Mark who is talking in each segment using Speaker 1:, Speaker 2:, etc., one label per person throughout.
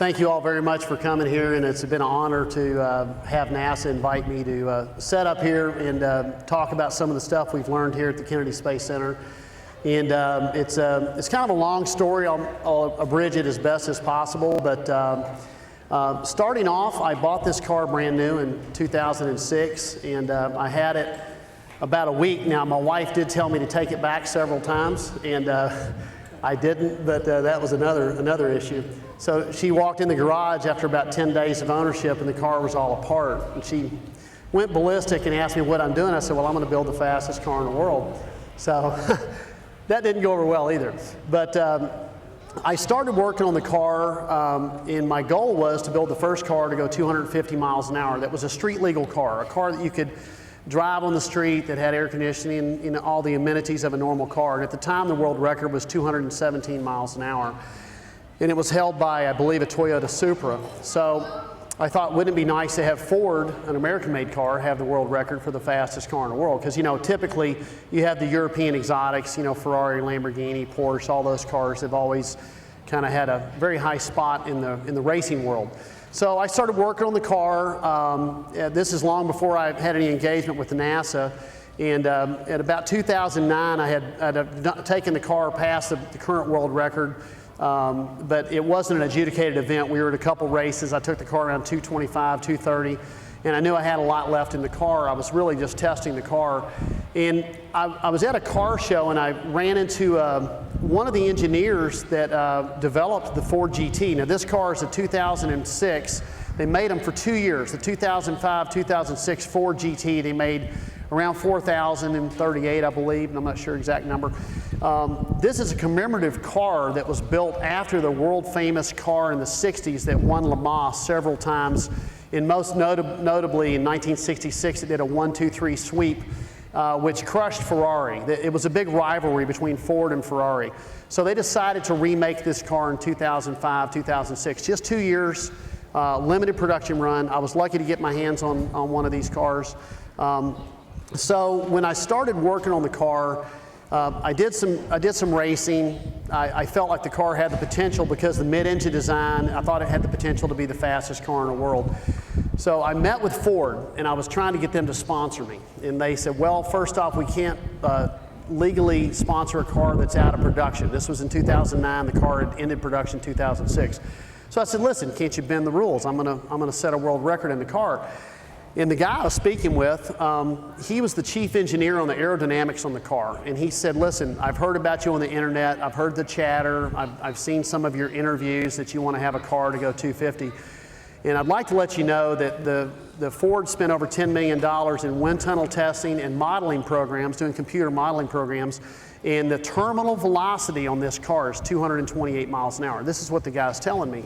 Speaker 1: Thank you all very much for coming here, and it's been an honor to have NASA invite me to set up here and talk about some of the stuff we've learned here at the Kennedy Space Center. And it's kind of a long story. I'll abridge it as best as possible, but starting off, I bought this car brand new in 2006, and I had it about a week. Now, my wife did tell me to take it back several times, and I didn't, but that was another issue. So she walked in the garage after about 10 days of ownership, and the car was all apart. And she went ballistic and asked me what I'm doing. I said, well, I'm going to build the fastest car in the world. So that didn't go over well either. But I started working on the car, and my goal was to build the first car to go 250 miles an hour. That was a street legal car, a car that you could drive on the street, that had air conditioning, you know, all the amenities of a normal car. And at the time, the world record was 217 miles an hour. And it was held by, I believe, a Toyota Supra. So I thought, wouldn't it be nice to have Ford, an American-made car, have the world record for the fastest car in the world? Because, you know, typically you have the European exotics, you know, Ferrari, Lamborghini, Porsche, all those cars have always kind of had a very high spot in the racing world. So I started working on the car. This is long before I had any engagement with NASA. And at about 2009, I had taken the car past the current world record. But it wasn't an adjudicated event. We were at a couple races. I took the car around 225, 230, and I knew I had a lot left in the car. I was really just testing the car. And I was at a car show, and I ran into one of the engineers that developed the Ford GT. Now, this car is a 2006. They made them for 2 years. The 2005, 2006 Ford GT, they made around 4,038, I believe, and I'm not sure exact number. This is a commemorative car that was built after the world-famous car in the 60s that won Le Mans several times, and most notably in 1966 it did a 1-2-3 sweep, which crushed Ferrari. It was a big rivalry between Ford and Ferrari. So they decided to remake this car in 2005, 2006, just 2 years, limited production run. I was lucky to get my hands on one of these cars. So when I started working on the car, I did some racing. I felt like the car had the potential because the mid-engine design, I thought it had the potential to be the fastest car in the world. So I met with Ford, and I was trying to get them to sponsor me. And they said, well, first off, we can't legally sponsor a car that's out of production. This was in 2009. The car had ended production in 2006. So I said, listen, can't you bend the rules? I'm gonna set a world record in the car. And the guy I was speaking with, he was the chief engineer on the aerodynamics on the car. And he said, listen, I've heard about you on the internet. I've heard the chatter. I've seen some of your interviews that you want to have a car to go 250. And I'd like to let you know that the Ford spent over $10 million in wind tunnel testing and modeling programs, doing computer modeling programs. And the terminal velocity on this car is 228 miles an hour. This is what the guy's telling me.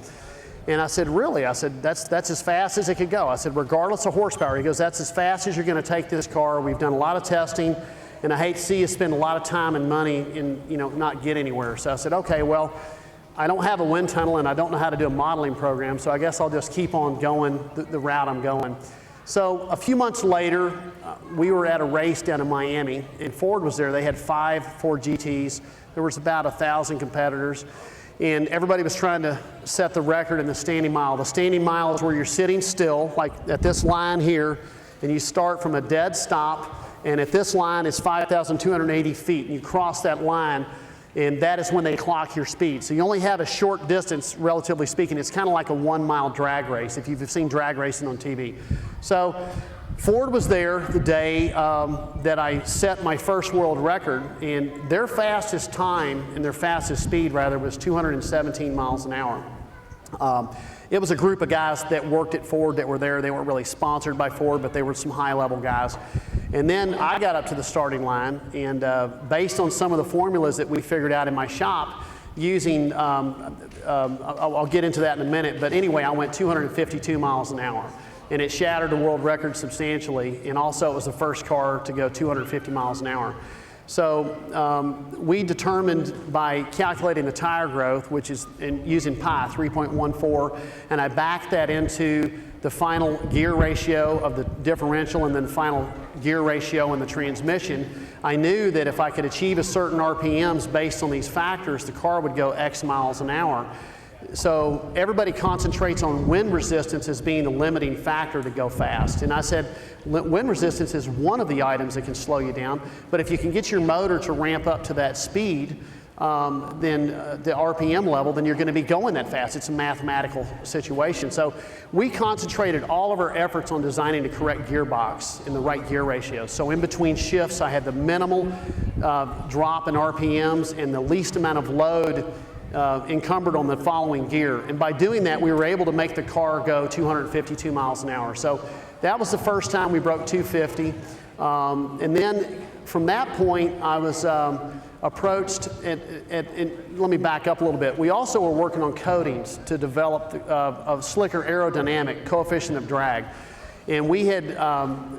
Speaker 1: And I said, really? I said, that's as fast as it could go. I said, regardless of horsepower. He goes, that's as fast as you're going to take this car. We've done a lot of testing, and I hate to see you spend a lot of time and money and, you know, not get anywhere. So I said, okay, well, I don't have a wind tunnel, and I don't know how to do a modeling program, so I guess I'll just keep on going the route I'm going. So a few months later, we were at a race down in Miami, and Ford was there. They had 5 Ford GTs. There was about 1,000 competitors. And everybody was trying to set the record in the standing mile. The standing mile is where you're sitting still, like at this line here, and you start from a dead stop, and at this line is 5,280 feet, and you cross that line, and that is when they clock your speed. So you only have a short distance, relatively speaking. It's kind of like a 1-mile drag race, if you've seen drag racing on TV. So Ford was there the day that I set my first world record, and their fastest time, and their fastest speed rather, was 217 miles an hour. It was a group of guys that worked at Ford that were there. They weren't really sponsored by Ford, but they were some high-level guys. And then I got up to the starting line, and based on some of the formulas that we figured out in my shop, using, I'll get into that in a minute, but anyway, I went 252 miles an hour. And it shattered the world record substantially, and also it was the first car to go 250 miles an hour. So we determined by calculating the tire growth, which is using pi, 3.14, and I backed that into the final gear ratio of the differential and then the final gear ratio in the transmission. I knew that if I could achieve a certain RPMs based on these factors, the car would go X miles an hour. So everybody concentrates on wind resistance as being the limiting factor to go fast. And I said, wind resistance is one of the items that can slow you down, but if you can get your motor to ramp up to that speed, then the RPM level, then you're going to be going that fast. It's a mathematical situation. So we concentrated all of our efforts on designing the correct gearbox in the right gear ratio. So in between shifts, I had the minimal drop in RPMs and the least amount of load encumbered on the following gear. And by doing that, we were able to make the car go 252 miles an hour. So that was the first time we broke 250. And then from that point, I was approached, let me back up a little bit. We also were working on coatings to develop a slicker aerodynamic coefficient of drag. And we had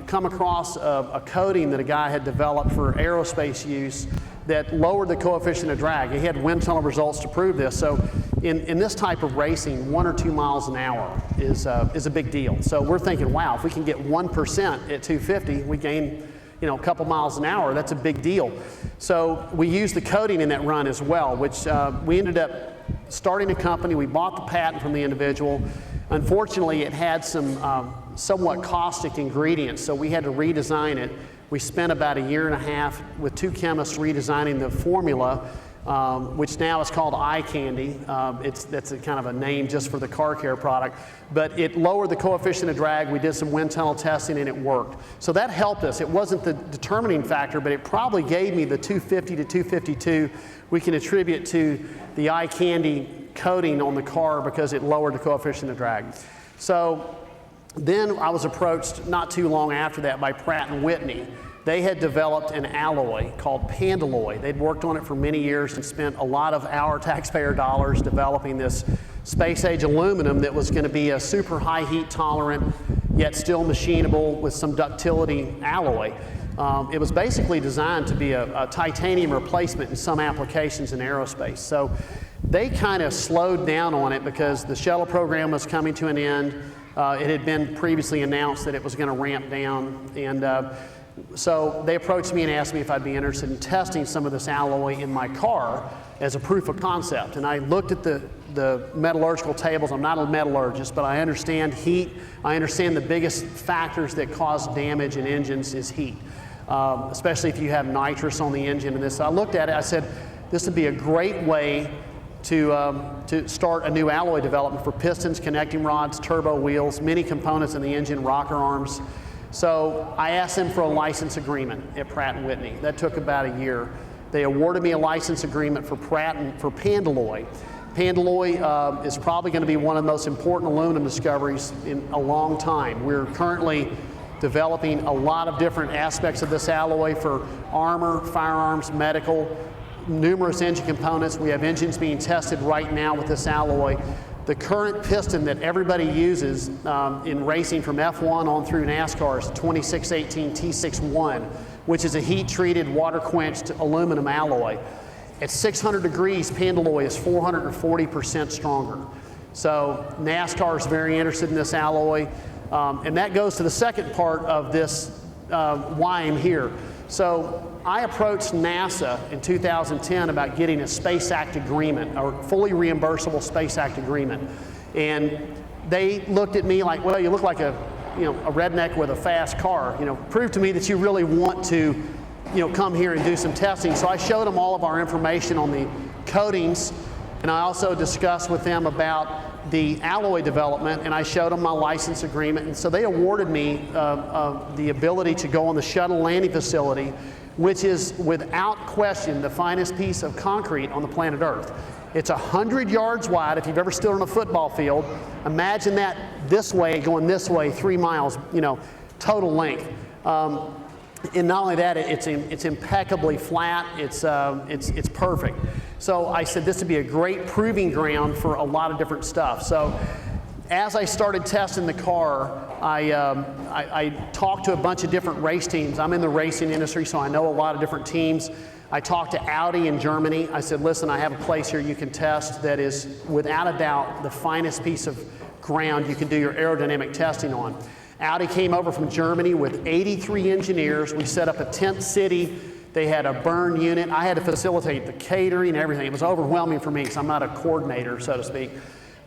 Speaker 1: come across a coating that a guy had developed for aerospace use that lowered the coefficient of drag. He had wind tunnel results to prove this. So in this type of racing, 1 or 2 miles an hour is a big deal. So we're thinking, wow, if we can get 1% at 250, we gain a couple miles an hour. That's a big deal. So we used the coating in that run as well, which we ended up starting a company. We bought the patent from the individual. Unfortunately, it had some somewhat caustic ingredients, so we had to redesign it. We spent about 1.5 years with 2 chemists redesigning the formula, which now is called eye candy. That's a kind of a name just for the car care product. But it lowered the coefficient of drag. We did some wind tunnel testing and it worked. So that helped us. It wasn't the determining factor, but it probably gave me the 250 to 252 we can attribute to the eye candy coating on the car because it lowered the coefficient of drag. So then I was approached not too long after that by Pratt & Whitney. They had developed an alloy called Pandalloy. They'd worked on it for many years and spent a lot of our taxpayer dollars developing this space-age aluminum that was going to be a super high heat tolerant, yet still machinable with some ductility alloy. It was basically designed to be a titanium replacement in some applications in aerospace. So they kind of slowed down on it because the shuttle program was coming to an end. It had been previously announced that it was going to ramp down, and so they approached me and asked me if I'd be interested in testing some of this alloy in my car as a proof of concept. And I looked at the metallurgical tables. I'm not a metallurgist, but I understand heat. I understand the biggest factors that cause damage in engines is heat, especially if you have nitrous on the engine. And this, so I looked at it. I said, this would be a great way to start a new alloy development for pistons, connecting rods, turbo wheels, many components in the engine, rocker arms. So I asked them for a license agreement at Pratt & Whitney. That took about 1 year. They awarded me a license agreement for for Pandalloy. Pandalloy is probably going to be one of the most important aluminum discoveries in a long time. We're currently developing a lot of different aspects of this alloy for armor, firearms, medical, numerous engine components. We have engines being tested right now with this alloy. The current piston that everybody uses in racing from F1 on through NASCAR is 2618 T61, which is a heat-treated, water-quenched aluminum alloy. At 600 degrees, Pandalloy is 440% stronger. So NASCAR is very interested in this alloy, and that goes to the second part of this, why I'm here. So I approached NASA in 2010 about getting a Space Act agreement, or fully reimbursable Space Act agreement. And they looked at me like, well, you look like a redneck with a fast car. Prove to me that you really want to, come here and do some testing. So I showed them all of our information on the coatings, and I also discussed with them about the alloy development, and I showed them my license agreement. And so they awarded me the ability to go on the shuttle landing facility, which is without question the finest piece of concrete on the planet Earth. It's 100 yards wide. If you've ever stood on a football field, imagine that this way, going this way, 3 miles, total length. And not only that, it's impeccably flat. It's perfect. So I said this would be a great proving ground for a lot of different stuff. So as I started testing the car, I talked to a bunch of different race teams. I'm in the racing industry, so I know a lot of different teams. I talked to Audi in Germany. I said, listen, I have a place here you can test that is, without a doubt, the finest piece of ground you can do your aerodynamic testing on. Audi came over from Germany with 83 engineers. We set up a tent city. They had a burn unit. I had to facilitate the catering and everything. It was overwhelming for me because I'm not a coordinator, so to speak.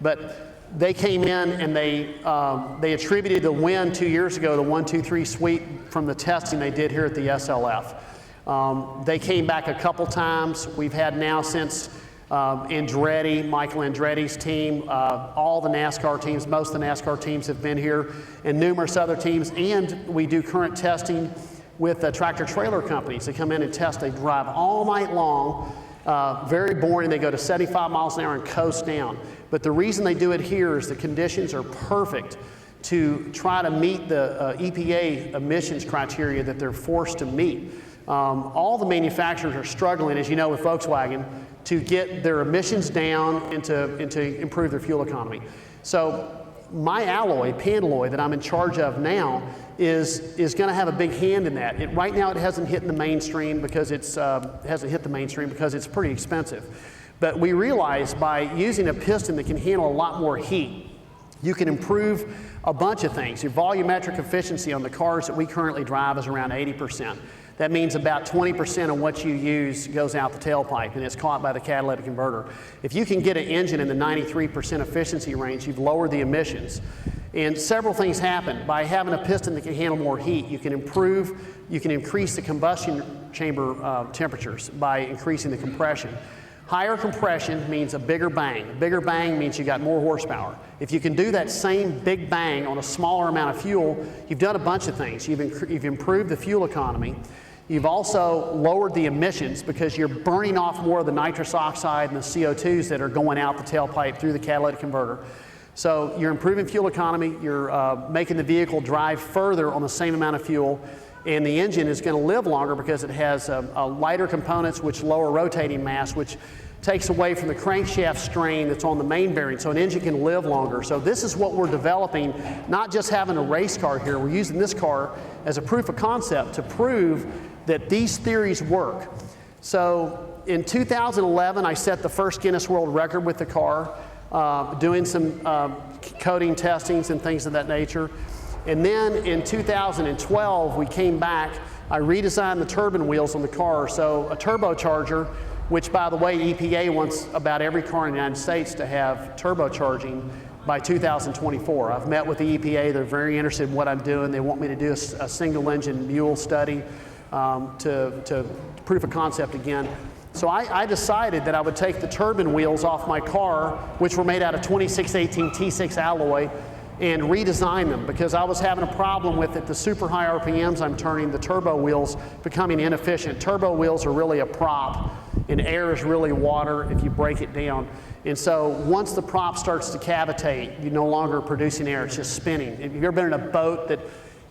Speaker 1: But they came in and they attributed the win 2 years ago, the 1, 2, 3 sweep from the testing they did here at the SLF. They came back a couple times. We've had now since Andretti, Michael Andretti's team, all the NASCAR teams, most of the NASCAR teams have been here, and numerous other teams, and we do current testing with tractor trailer companies. They come in and test, they drive all night long, very boring, they go to 75 miles an hour and coast down. But the reason they do it here is the conditions are perfect to try to meet the EPA emissions criteria that they're forced to meet. All the manufacturers are struggling, as you know, with Volkswagen, to get their emissions down and to improve their fuel economy. So my alloy, Panalloy, that I'm in charge of now, is going to have a big hand in that. Right now, it hasn't hit the mainstream because it's pretty expensive. But we realize by using a piston that can handle a lot more heat, you can improve a bunch of things. Your volumetric efficiency on the cars that we currently drive is around 80%. That means about 20% of what you use goes out the tailpipe and it's caught by the catalytic converter. If you can get an engine in the 93% efficiency range, you've lowered the emissions. And several things happen. By having a piston that can handle more heat, you can increase the combustion chamber temperatures by increasing the compression. Higher compression means a bigger bang. A bigger bang means you got more horsepower. If you can do that same big bang on a smaller amount of fuel, you've done a bunch of things. You've improved the fuel economy. You've also lowered the emissions because you're burning off more of the nitrous oxide and the CO2s that are going out the tailpipe through the catalytic converter. So you're improving fuel economy, you're making the vehicle drive further on the same amount of fuel, and the engine is going to live longer because it has lighter components which lower rotating mass, which takes away from the crankshaft strain that's on the main bearing, so an engine can live longer. So this is what we're developing, not just having a race car here. We're using this car as a proof of concept to prove that these theories work. So in 2011, I set the first Guinness World Record with the car, doing some coding testings and things of that nature. And then in 2012, we came back, I redesigned the turbine wheels on the car, so a turbocharger, which by the way, EPA wants about every car in the United States to have turbocharging by 2024. I've met with the EPA, they're very interested in what I'm doing. They want me to do a single engine mule study to proof of concept again. So I decided that I would take the turbine wheels off my car, which were made out of 2618 T6 alloy, and redesign them because I was having a problem with it. The super high RPMs I'm turning, the turbo wheels becoming inefficient. Turbo wheels are really a prop, and air is really water if you break it down. And so once the prop starts to cavitate, you're no longer producing air, it's just spinning. If you've ever been in a boat that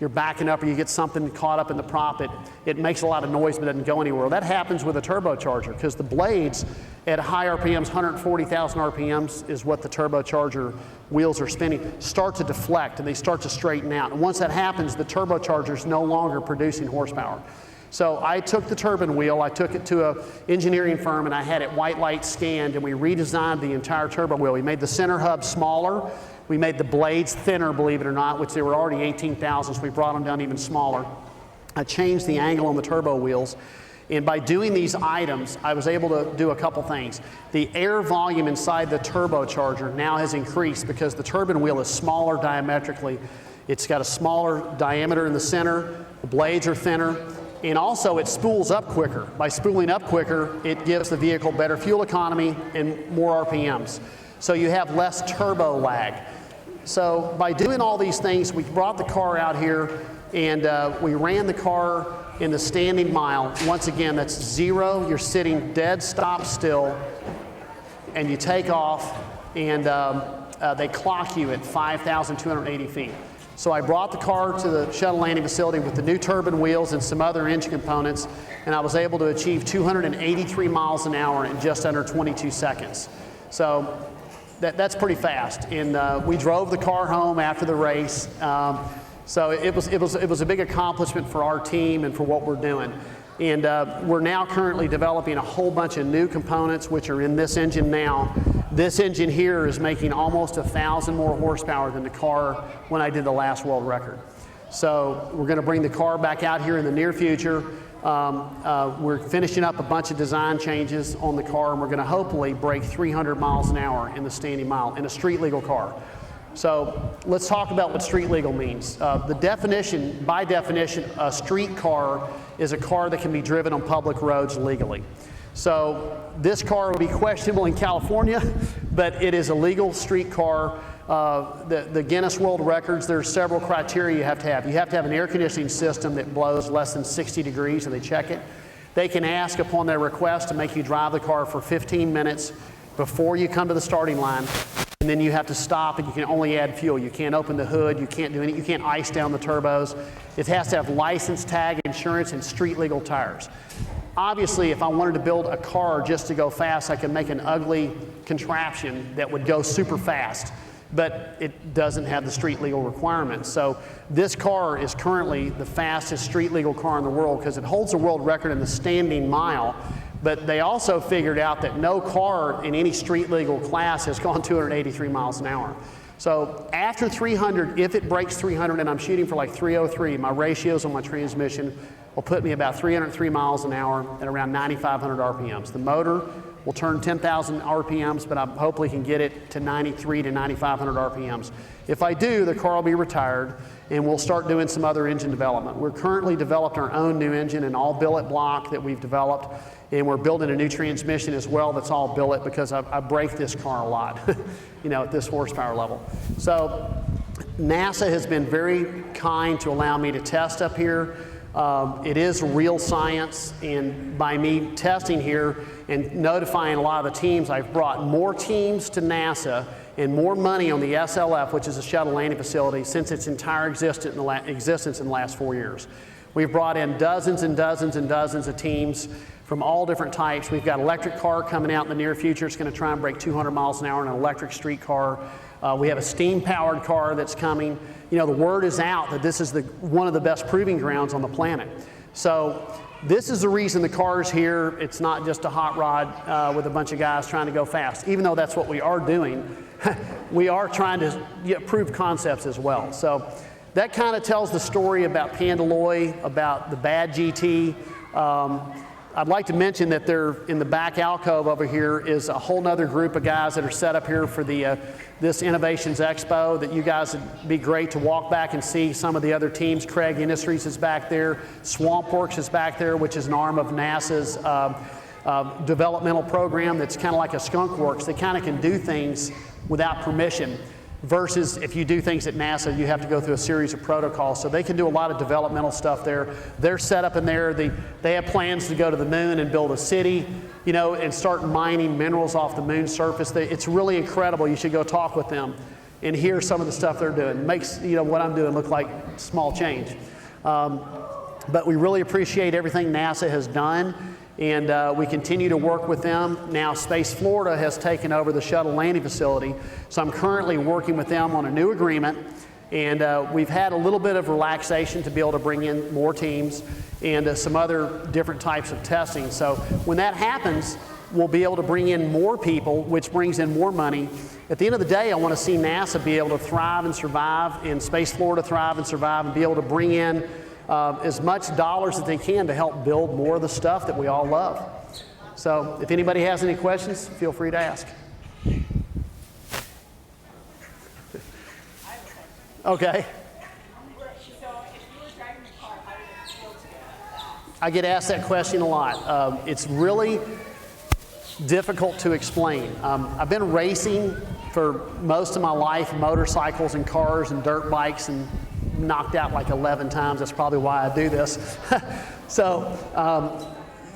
Speaker 1: you're backing up or you get something caught up in the prop, it makes a lot of noise but doesn't go anywhere. Well, that happens with a turbocharger because the blades at high RPMs, 140,000 RPMs is what the turbocharger wheels are spinning, start to deflect and they start to straighten out. And once that happens, the turbocharger is no longer producing horsepower. So I took the turbine wheel, I took it to an engineering firm and I had it white light scanned and we redesigned the entire turbo wheel. We made the center hub smaller. We made the blades thinner, believe it or not, which they were already 18,000, so we brought them down even smaller. I changed the angle on the turbo wheels. And by doing these items, I was able to do a couple things. The air volume inside the turbocharger now has increased because the turbine wheel is smaller diametrically. It's got a smaller diameter in the center, the blades are thinner, and also it spools up quicker. By spooling up quicker, it gives the vehicle better fuel economy and more RPMs. So you have less turbo lag. So by doing all these things, we brought the car out here and we ran the car in the standing mile. Once again, that's 0, you're sitting dead stop still, and you take off, and they clock you at 5,280 feet. So I brought the car to the shuttle landing facility with the new turbine wheels and some other engine components, and I was able to achieve 283 miles an hour in just under 22 seconds. So that's pretty fast. And we drove the car home after the race. So it was a big accomplishment for our team and for what we're doing. And we're now currently developing a whole bunch of new components which are in this engine now. This engine here is making almost 1,000 more horsepower than the car when I did the last world record. So we're going to bring the car back out here in the near future. We're finishing up a bunch of design changes on the car, and we're going to hopefully break 300 miles an hour in the standing mile in a street legal car. So let's talk about what street legal means. The definition, by definition, a street car is a car that can be driven on public roads legally. So this car would be questionable in California, but it is a legal street car. The Guinness World Records, there's several criteria you have to have. You have to have an air conditioning system that blows less than 60 degrees, and they check it. They can ask upon their request to make you drive the car for 15 minutes before you come to the starting line. And then you have to stop, and you can only add fuel. You can't open the hood, you can't do anything, you can't ice down the turbos. It has to have license, tag, insurance, and street legal tires. Obviously, if I wanted to build a car just to go fast, I could make an ugly contraption that would go super fast, but it doesn't have the street legal requirements. So this car is currently the fastest street legal car in the world because it holds the world record in the standing mile. But they also figured out that no car in any street legal class has gone 283 miles an hour. So after 300, if it breaks 300, and I'm shooting for like 303, my ratios on my transmission will put me about 303 miles an hour at around 9,500 RPMs. The motor will turn 10,000 RPMs, but I hopefully can get it to 93 to 9,500 RPMs. If I do, the car will be retired, and we'll start doing some other engine development. We're currently developed our own new engine, an all billet block that we've developed, and we're building a new transmission as well that's all billet because I break this car a lot, you know, at this horsepower level. So NASA has been very kind to allow me to test up here. It is real science, and by me testing here and notifying a lot of the teams, I've brought more teams to NASA and more money on the SLF, which is a shuttle landing facility, since its entire existence in the last 4 years. We've brought in dozens and dozens and dozens of teams from all different types. We've got an electric car coming out in the near future. It's going to try and break 200 miles an hour in an electric street car. We have a steam-powered car that's coming. You know, the word is out that this is one of the best proving grounds on the planet. So this is the reason the car is here. It's not just a hot rod with a bunch of guys trying to go fast. Even though that's what we are doing, we are trying to prove concepts as well. So that kind of tells the story about Pandaloy, about the baddgt. I'd like to mention that there, in the back alcove over here, is a whole nother group of guys that are set up here for this Innovations Expo that you guys would be great to walk back and see some of the other teams. Craig Industries is back there. SwampWorks is back there, which is an arm of NASA's developmental program that's kind of like a skunk works. They kind of can do things without permission. Versus if you do things at NASA, you have to go through a series of protocols. So they can do a lot of developmental stuff there. They're set up in there. They have plans to go to the moon and build a city, you know, and start mining minerals off the moon's surface. It's really incredible. You should go talk with them and hear some of the stuff they're doing. It makes, you know, what I'm doing look like small change. But we really appreciate everything NASA has done. And we continue to work with them. Now Space Florida has taken over the shuttle landing facility, so I'm currently working with them on a new agreement, and we've had a little bit of relaxation to be able to bring in more teams and some other different types of testing. So when that happens, we'll be able to bring in more people, which brings in more money. At the end of the day, I want to see NASA be able to thrive and survive, and Space Florida thrive and survive, and be able to bring in as much dollars as they can to help build more of the stuff that we all love. So if anybody has any questions, feel free to ask. Okay. I get asked that question a lot. It's really difficult to explain. I've been racing for most of my life, motorcycles and cars and dirt bikes, and knocked out like 11 times. That's probably why I do this. So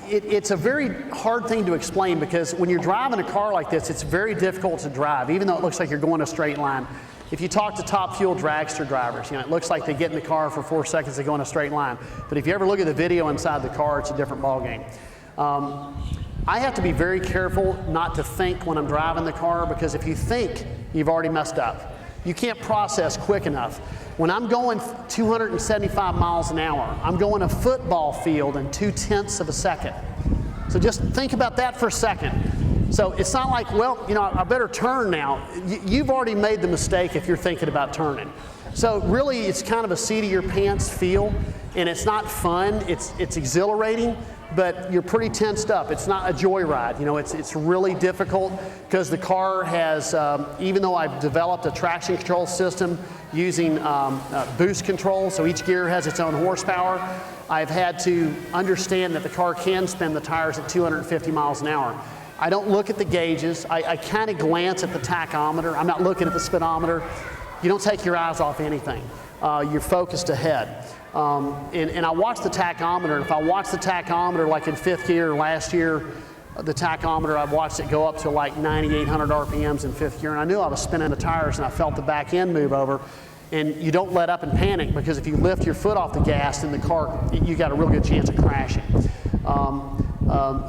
Speaker 1: it's a very hard thing to explain, because when you're driving a car like this, it's very difficult to drive, even though it looks like you're going a straight line. If you talk to top fuel dragster drivers, you know, it looks like they get in the car for 4 seconds, they go in a straight line. But if you ever look at the video inside the car, it's a different ballgame. I have to be very careful not to think when I'm driving the car, because if you think, you've already messed up. You can't process quick enough. When I'm going 275 miles an hour, I'm going a football field in 0.2 of a second. So just think about that for a second. So it's not like, well, you know, I better turn now. You've already made the mistake if you're thinking about turning. So really, it's kind of a seat of your pants feel, and it's not fun. It's exhilarating, but you're pretty tensed up. It's not a joyride. You know, it's really difficult because the car has, even though I've developed a traction control system using boost control, so each gear has its own horsepower, I've had to understand that the car can spin the tires at 250 miles an hour. I don't look at the gauges. I kind of glance at the tachometer. I'm not looking at the speedometer. You don't take your eyes off anything. You're focused ahead. And I watch the tachometer. If I watch the tachometer like in 5th gear last year, the tachometer, I've watched it go up to like 9,800 RPMs in 5th gear, and I knew I was spinning the tires, and I felt the back end move over. And you don't let up and panic, because if you lift your foot off the gas in the car, you got a real good chance of crashing.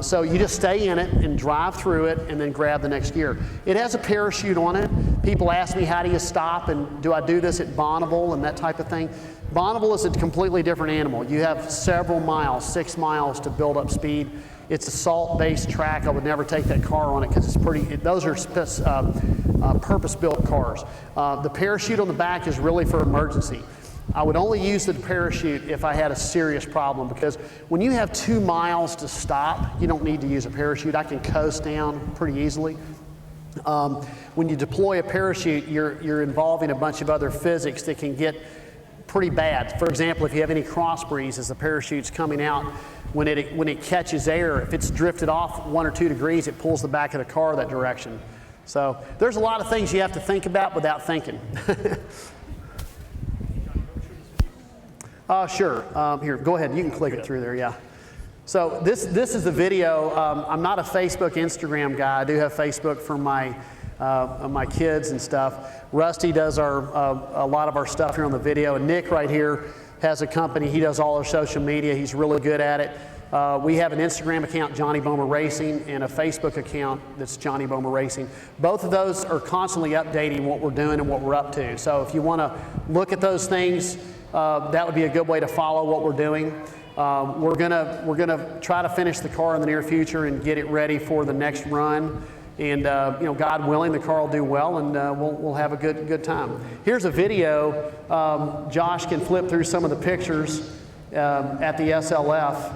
Speaker 1: So you just stay in it and drive through it and then grab the next gear. It has a parachute on it. People ask me, how do you stop, and do I do this at Bonneville and that type of thing? Bonneville is a completely different animal. You have several miles, 6 miles to build up speed. It's a salt-based track. I would never take that car on it because it's pretty, those are purpose-built cars. The parachute on the back is really for emergency. I would only use the parachute if I had a serious problem, because when you have 2 miles to stop, you don't need to use a parachute. I can coast down pretty easily. When you deploy a parachute, you're involving a bunch of other physics that can get pretty bad. For example, if you have any cross breeze as the parachute's coming out, when it catches air, if it's drifted off 1 or 2 degrees, it pulls the back of the car that direction. So there's a lot of things you have to think about without thinking. Sure. Here, go ahead. You can click it through there. Yeah. So this is the video. I'm not a Facebook, Instagram guy. I do have Facebook for my kids and stuff. Rusty does a lot of our stuff here on the video, and Nick right here has a company. He does all our social media. He's really good at it. We have an Instagram account, Johnny Bohmer Racing, and a Facebook account that's Johnny Bohmer Racing. Both of those are constantly updating what we're doing and what we're up to. So if you want to look at those things, that would be a good way to follow what we're doing. We're gonna try to finish the car in the near future and get it ready for the next run. And you know, God willing, the car will do well, and we'll have a good time. Here's a video. Josh can flip through some of the pictures at the SLF.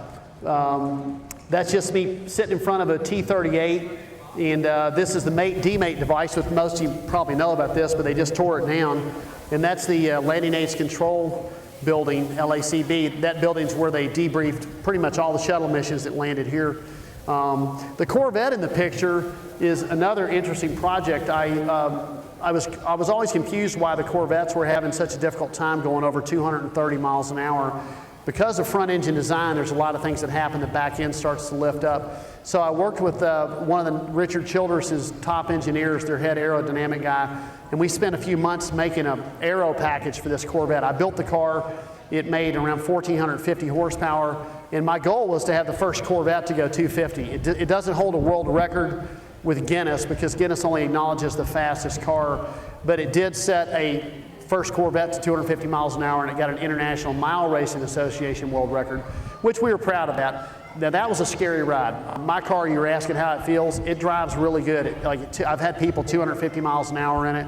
Speaker 1: That's just me sitting in front of a T38, and this is the demate device, which most of you probably know about this, but they just tore it down. And that's the Landing Aids Control building, LACB. That building's where they debriefed pretty much all the shuttle missions that landed here. The Corvette in the picture is another interesting project. I was always confused why the Corvettes were having such a difficult time going over 230 miles an hour. Because of front engine design, there's a lot of things that happen. The back end starts to lift up. So I worked with one of the Richard Childress's top engineers, their head aerodynamic guy, and we spent a few months making an aero package for this Corvette. I built the car. It made around 1,450 horsepower, and my goal was to have the first Corvette to go 250. It doesn't hold a world record with Guinness, because Guinness only acknowledges the fastest car, but it did set a first Corvette to 250 miles an hour, and it got an International Mile Racing Association world record, which we were proud of that. Now that was a scary ride. My car, you were asking how it feels, it drives really good. I've had people 250 miles an hour in it.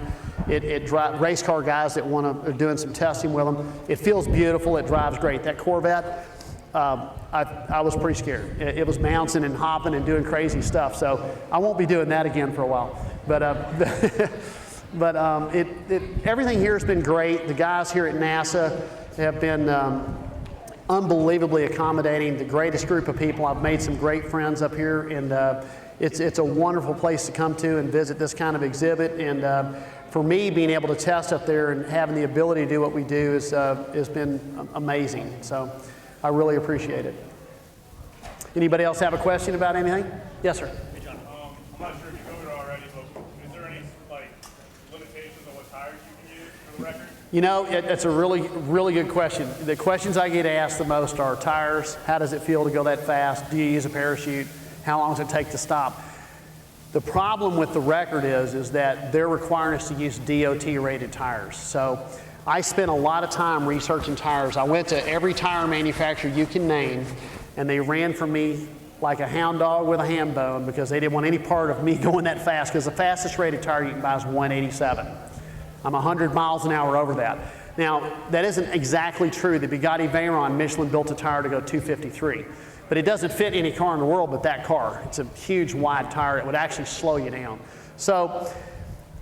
Speaker 1: Race car guys that are doing some testing with them. It feels beautiful, it drives great. That Corvette, I was pretty scared. It was bouncing and hopping and doing crazy stuff, so I won't be doing that again for a while. But everything here has been great. The guys here at NASA have been unbelievably accommodating, the greatest group of people. I've made some great friends up here, and it's a wonderful place to come to and visit this kind of exhibit. And for me, being able to test up there and having the ability to do what we do has been amazing. So I really appreciate it. Anybody else have a question about anything? Yes, sir.
Speaker 2: Hey, John. I'm not sure if you covered it already, but is there any limitations on what tires you can use for the record?
Speaker 1: You know, it's a really good question. The questions I get asked the most are tires. How does it feel to go that fast? Do you use a parachute? How long does it take to stop? The problem with the record is that they're requiring us to use DOT-rated tires. So I spent a lot of time researching tires. I went to every tire manufacturer you can name, and they ran from me like a hound dog with a ham bone, because they didn't want any part of me going that fast, because the fastest rated tire you can buy is 187. I'm 100 miles an hour over that. Now, that isn't exactly true. The Bugatti Veyron, Michelin built a tire to go 253. But it doesn't fit any car in the world but that car. It's a huge, wide tire. It would actually slow you down. So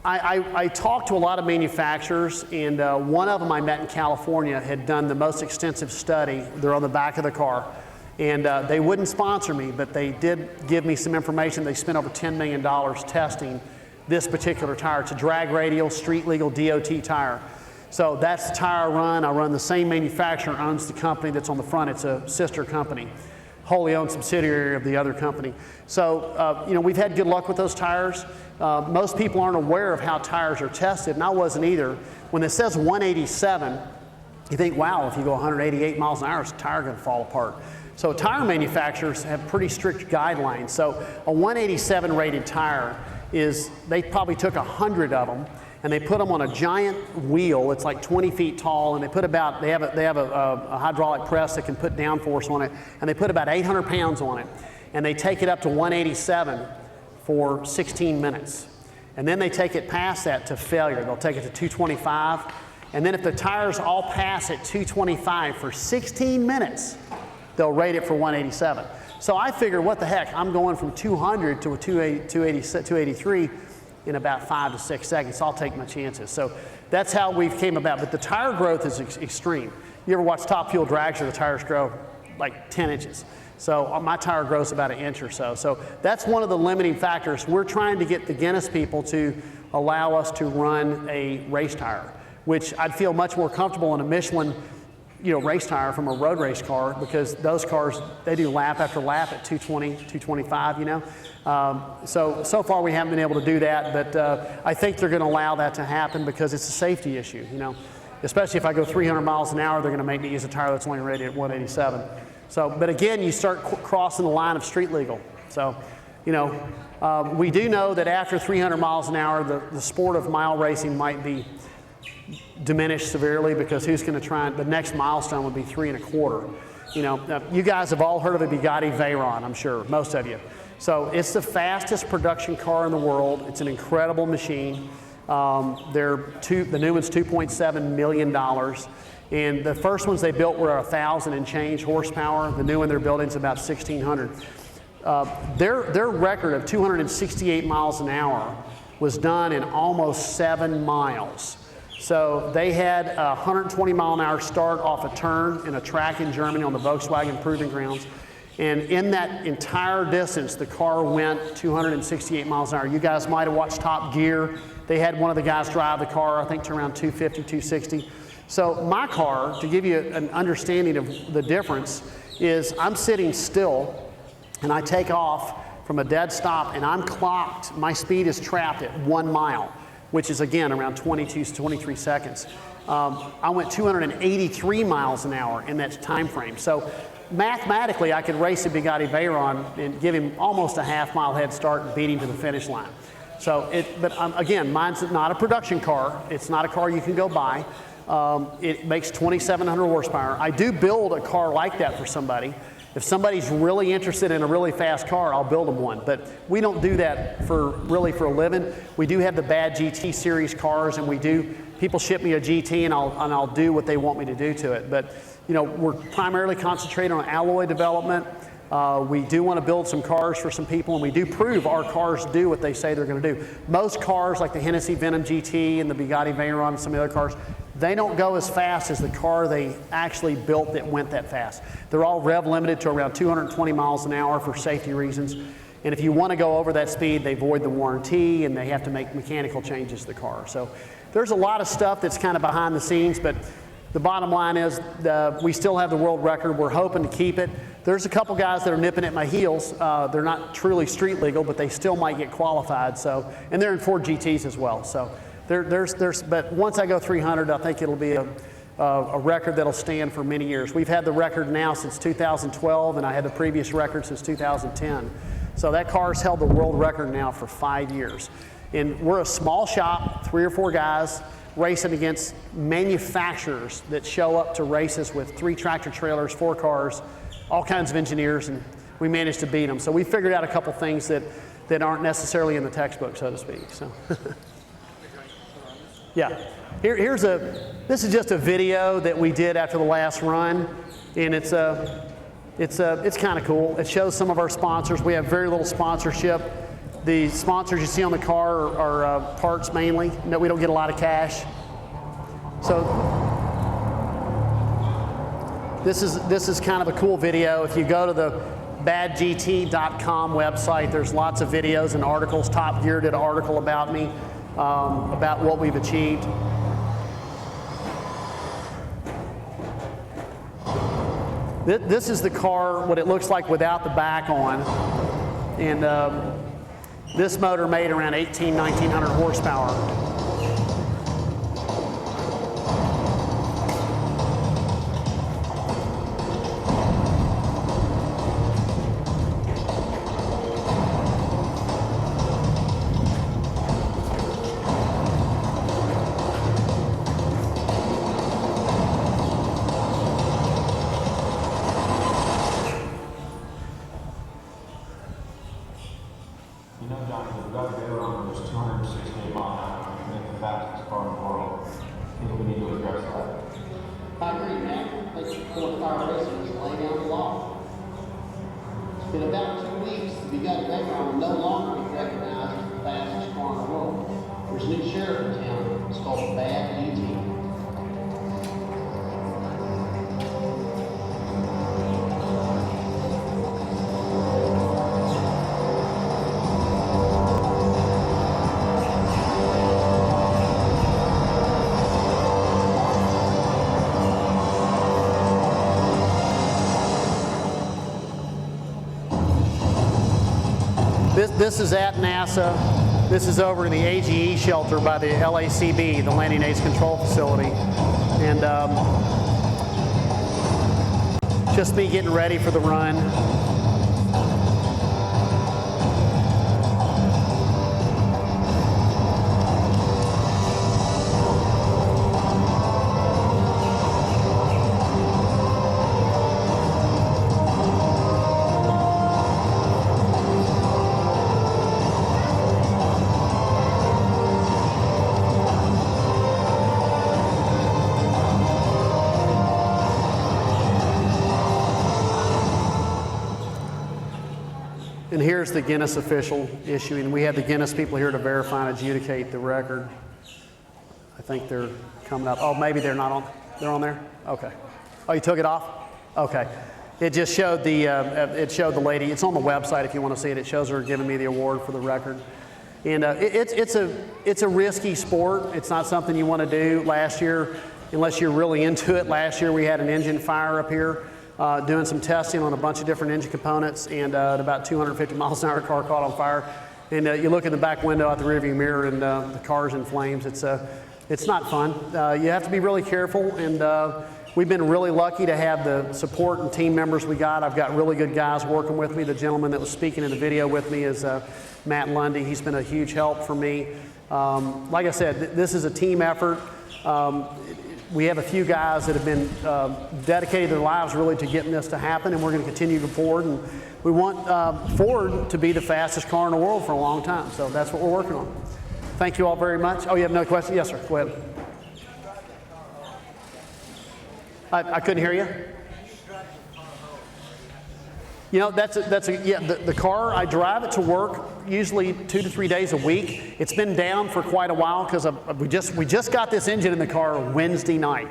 Speaker 1: I talked to a lot of manufacturers, and one of them I met in California had done the most extensive study. They're on the back of the car. And they wouldn't sponsor me, but they did give me some information. They spent over $10 million testing this particular tire. It's a drag radial, street legal DOT tire. So that's the tire I run. I run the same manufacturer owns the company that's on the front. It's a sister company, wholly owned subsidiary of the other company. So, you know, we've had good luck with those tires. Most people aren't aware of how tires are tested, and I wasn't either. When it says 187, you think, wow, if you go 188 miles an hour, is the tire going to fall apart? So tire manufacturers have pretty strict guidelines. So a 187 rated tire is, they probably took 100 of them and they put them on a giant wheel. It's like 20 feet tall, and they put about, they have a hydraulic press that can put downforce on it, and they put about 800 pounds on it, and they take it up to 187 for 16 minutes. And then they take it past that to failure. They'll take it to 225, and then if the tires all pass at 225 for 16 minutes, they'll rate it for 187. So I figure, what the heck, I'm going from 200 to a 283 in about 5 to 6 seconds. So I'll take my chances. So that's how we've came about. But the tire growth is extreme. You ever watch Top Fuel Dragster? The tires grow like 10 inches. So my tire grows about 1 inch or so. So that's one of the limiting factors. We're trying to get the Guinness people to allow us to run a race tire, which I'd feel much more comfortable in a Michelin, you know, race tire from a road race car, because those cars, they do lap after lap at 220, 225, you know. So far we haven't been able to do that, but I think they're going to allow that to happen because it's a safety issue, you know. Especially if I go 300 miles an hour, they're going to make me use a tire that's only rated at 187. So, but again, you start crossing the line of street legal. So, you know, we do know that after 300 miles an hour, the sport of mile racing might be diminished severely, because who's going to try, the next milestone would be 3 1/4. You know, you guys have all heard of a Bugatti Veyron, I'm sure, most of you. So it's the fastest production car in the world. It's an incredible machine. The new one's $2.7 million. And the first ones they built were 1,000 and change horsepower. The new one they're building is about 1,600. Their record of 268 miles an hour was done in almost 7 miles. So they had a 120 mile an hour start off a turn in a track in Germany on the Volkswagen Proving Grounds. And in that entire distance, the car went 268 miles an hour. You guys might have watched Top Gear. They had one of the guys drive the car, I think, to around 250, 260. So my car, to give you an understanding of the difference, is I'm sitting still and I take off from a dead stop and I'm clocked. My speed is trapped at 1 mile, which is again around 22 to 23 seconds. I went 283 miles an hour in that time frame. So mathematically, I could race a Bugatti Veyron and give him almost a half-mile head start and beat him to the finish line. So, again, mine's not a production car. It's not a car you can go buy. It makes 2,700 horsepower. I do build a car like that for somebody. If somebody's really interested in a really fast car, I'll build them one. But we don't do that for a living. We do have the baddgt series cars, and people ship me a GT, and I'll do what they want me to do to it. But you know, we're primarily concentrated on alloy development. We do want to build some cars for some people, and we do prove our cars do what they say they're going to do. Most cars, like the Hennessy Venom GT and the Bugatti Veyron and some of the other cars, they don't go as fast as the car they actually built that went that fast. They're all rev limited to around 220 miles an hour for safety reasons. And if you want to go over that speed, they void the warranty and they have to make mechanical changes to the car. So there's a lot of stuff that's kind of behind the scenes, but the bottom line is we still have the world record. We're hoping to keep it. There's a couple guys that are nipping at my heels. They're not truly street legal, but they still might get qualified. So, and they're in Ford GTs as well. So but once I go 300, I think it'll be a record that'll stand for many years. We've had the record now since 2012, and I had the previous record since 2010. So that car's held the world record now for 5 years. And we're a small shop, 3 or 4 guys, racing against manufacturers that show up to races with 3 tractor trailers, 4 cars, all kinds of engineers, and we managed to beat them. So we figured out a couple things that aren't necessarily in the textbook, so to speak. So. Yeah. This is just a video that we did after the last run, and it's kind of cool. It shows some of our sponsors. We have very little sponsorship. The sponsors you see on the car are parts mainly. No, we don't get a lot of cash. So this is kind of a cool video. If you go to the baddgt.com website, there's lots of videos and articles. Top Gear did an article about me, about what we've achieved. This is the car, what it looks like without the back on. And this motor made around 1900 horsepower.
Speaker 3: You know, Johnny, the Doug Baylor was 268 miles an hour, make the fastest car in the world. I think we need to address that.
Speaker 1: I agree, man. Let's go with our racers, lay down the law. It's been about 2 weeks. The Doug Baylor will no longer be recognized as the fastest car in the world. There's a new sheriff in town. It's called baddgt. This is at NASA. This is over in the AGE shelter by the LACB, the Landing Aids Control Facility. And just me getting ready for the run. And here's the Guinness official issuing. We have the Guinness people here to verify and adjudicate the record. I think they're coming up. Oh, maybe they're not on. They're on there? Okay. Oh, you took it off? Okay. It just showed the lady. It's on the website if you want to see it. It shows her giving me the award for the record. And it's a risky sport. It's not something you want to do. Last year, unless you're really into it, last year we had an engine fire up here. Doing some testing on a bunch of different engine components, and at about 250 miles an hour, the car caught on fire. And you look in the back window out the rearview mirror, and the car's in flames. It's not fun. You have to be really careful, and we've been really lucky to have the support and team members we got. I've got really good guys working with me. The gentleman that was speaking in the video with me is Matt Lundy. He's been a huge help for me. Like I said, this is a team effort. We have a few guys that have been dedicated their lives really to getting this to happen, and we're going to continue to go forward. And we want Ford to be the fastest car in the world for a long time. So that's what we're working on. Thank you all very much. Oh, you have another question? Yes, sir. Go ahead. I couldn't hear you. You know, the car, I drive it to work usually 2 to 3 days a week. It's been down for quite a while because we just got this engine in the car Wednesday night.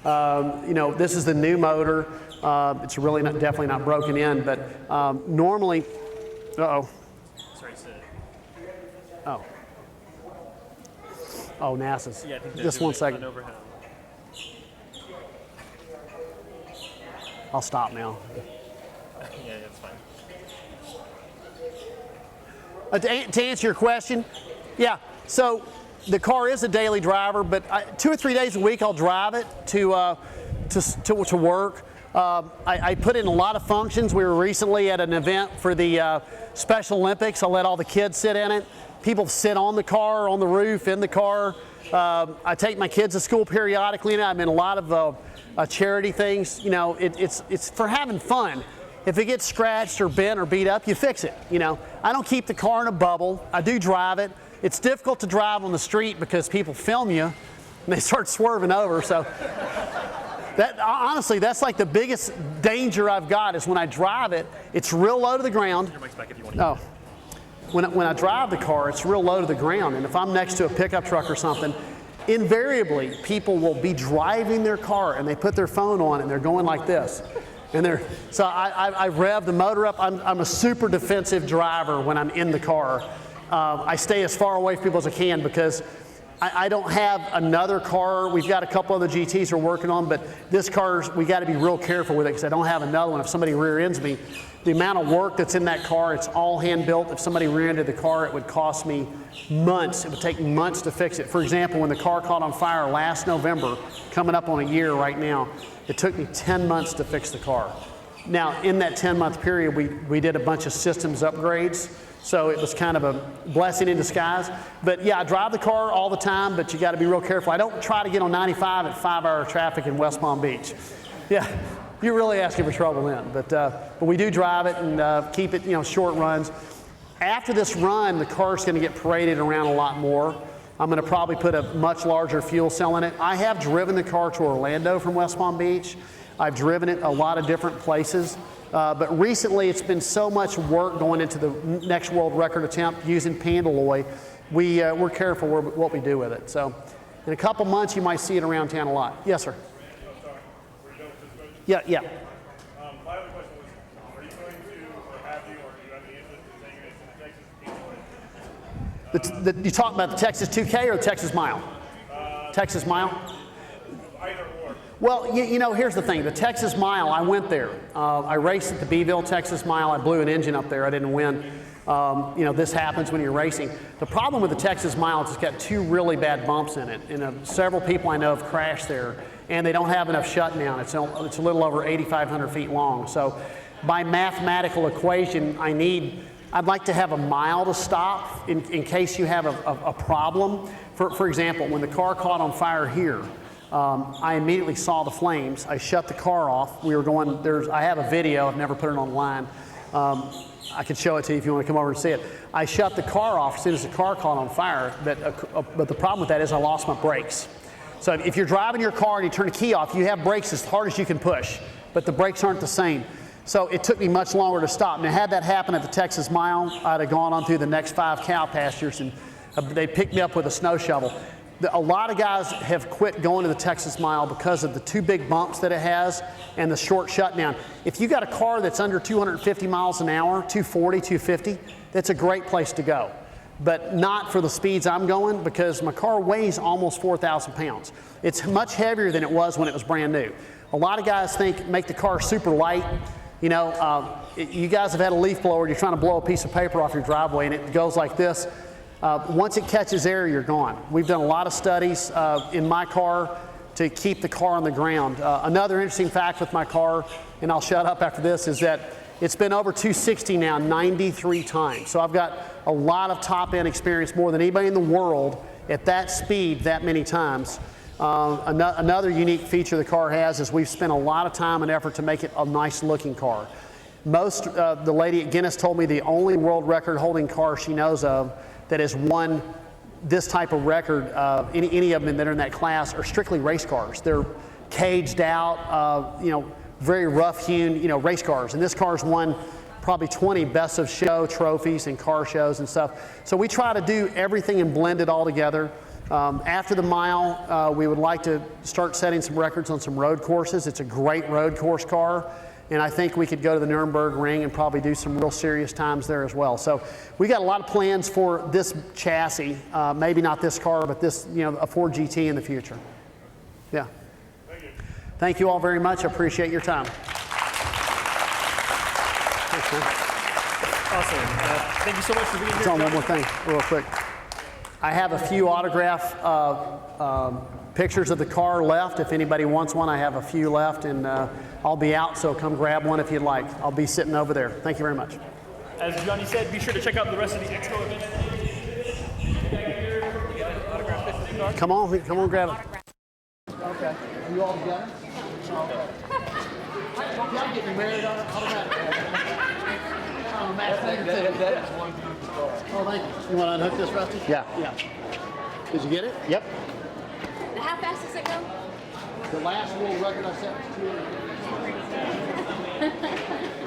Speaker 1: You know, this is the new motor. It's really definitely not broken in, but normally, uh-oh.
Speaker 4: Sorry, Sid.
Speaker 1: Oh, NASA's.
Speaker 4: Yeah, I think
Speaker 1: just 1 second.
Speaker 4: overhead.
Speaker 1: I'll stop now.
Speaker 4: Yeah, that's fine.
Speaker 1: To answer your question, yeah, so the car is a daily driver, but 2 or 3 days a week I'll drive it to work. I put in a lot of functions. We were recently at an event for the Special Olympics. I let all the kids sit in it. People sit on the car, on the roof, in the car. I take my kids to school periodically, and I'm in a lot of charity things. You know, it's for having fun. If it gets scratched or bent or beat up, you fix it. You know, I don't keep the car in a bubble. I do drive it. It's difficult to drive on the street because people film you and they start swerving over. So that, honestly, that's like the biggest danger I've got is when I drive it, it's real low to the ground.
Speaker 4: Your mic's back if you want.
Speaker 1: Oh. When I drive the car, it's real low to the ground, and if I'm next to a pickup truck or something, invariably people will be driving their car and they put their phone on and they're going like this. And so I rev the motor up. I'm a super defensive driver when I'm in the car. I stay as far away from people as I can because I don't have another car. We've got a couple other GTs we're working on, but this car, we got to be real careful with it because I don't have another one. If somebody rear ends me, the amount of work that's in that car, it's all hand built. If somebody rear-ended the car, it would cost me months. It would take months to fix it. For example, when the car caught on fire last November, coming up on a year right now, it took me 10 months to fix the car. Now, in that 10-month period, we did a bunch of systems upgrades. So it was kind of a blessing in disguise. But yeah, I drive the car all the time, but you got to be real careful. I don't try to get on 95 at 5-hour traffic in West Palm Beach. Yeah, you're really asking for trouble then. But we do drive it and keep it, short runs. After this run, the car's going to get paraded around a lot more. I'm going to probably put a much larger fuel cell in it. I have driven the car to Orlando from West Palm Beach. I've driven it a lot of different places. But recently, it's been so much work going into the next world record attempt using Pandalloy. We're careful what we do with it. So in a couple months, you might see it around town a lot. Yes, sir. Yeah.
Speaker 2: My other question was, are you going to, or have you, or do you have any interest in taking it to the Texas Speedway?
Speaker 1: You talking about the Texas 2K or the Texas Mile? Texas Mile?
Speaker 2: Either or.
Speaker 1: Well, here's the thing. The Texas Mile, I went there. I raced at the Beeville Texas Mile. I blew an engine up there. I didn't win. This happens when you're racing. The problem with the Texas Mile is it's got 2 really bad bumps in it. And several people I know have crashed there, and they don't have enough shutdown. It's a little over 8,500 feet long. So by mathematical equation, I'd like to have a mile to stop in case you have a problem. For example, when the car caught on fire here, I immediately saw the flames. I shut the car off. I have a video. I've never put it online. I could show it to you if you want to come over and see it. I shut the car off as soon as the car caught on fire, but the problem with that is I lost my brakes. So if you're driving your car and you turn the key off, you have brakes as hard as you can push, but the brakes aren't the same. So it took me much longer to stop. Now, had that happened at the Texas Mile, I'd have gone on through the next 5 cow pastures, and they picked me up with a snow shovel. A lot of guys have quit going to the Texas Mile because of the 2 big bumps that it has and the short shutdown. If you got a car that's under 250 miles an hour, 240, 250, that's a great place to go. But not for the speeds I'm going because my car weighs almost 4,000 pounds. It's much heavier than it was when it was brand new. A lot of guys make the car super light. You guys have had a leaf blower, you're trying to blow a piece of paper off your driveway and it goes like this. Once it catches air, you're gone. We've done a lot of studies in my car to keep the car on the ground. Another interesting fact with my car, and I'll shut up after this, is that it's been over 260 now 93 times. So I've got a lot of top-end experience, more than anybody in the world, at that speed that many times. Another unique feature the car has is we've spent a lot of time and effort to make it a nice-looking car. The lady at Guinness told me the only world record-holding car she knows of that has won this type of record, any of them that are in that class, are strictly race cars. They're caged out, very rough-hewn, race cars. And this car's won probably 20 best of show trophies and car shows and stuff. So we try to do everything and blend it all together. After the mile, we would like to start setting some records on some road courses. It's a great road course car. And I think we could go to the Nuremberg Ring and probably do some real serious times there as well. So we got a lot of plans for this chassis, maybe not this car, but this, a Ford GT in the future. Yeah.
Speaker 2: Thank you.
Speaker 1: Thank you all very much. I appreciate your time. Thanks, man.
Speaker 4: Awesome. Thank you so much for being here.
Speaker 1: Tell one more thing, real quick. I have a few autograph pictures of the car left. If anybody wants one, I have a few left, and I'll be out, so come grab one if you'd like. I'll be sitting over there. Thank you very much.
Speaker 4: As Johnny said, be sure to check out the rest of the Expo event.
Speaker 1: Come on, grab it. Okay. Are you all together? Okay. I'm getting married automatically. That's one. Oh, thank you. You want to unhook this, Rusty?
Speaker 5: Yeah.
Speaker 1: Yeah. Did you get it?
Speaker 5: Yep.
Speaker 6: How fast does it go?
Speaker 1: The last world record I set was 200.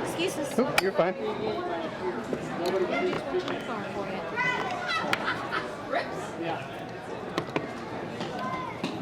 Speaker 6: Excuse us.
Speaker 5: Oop, you're fine.
Speaker 6: Sorry for you. Rips.
Speaker 1: Yeah.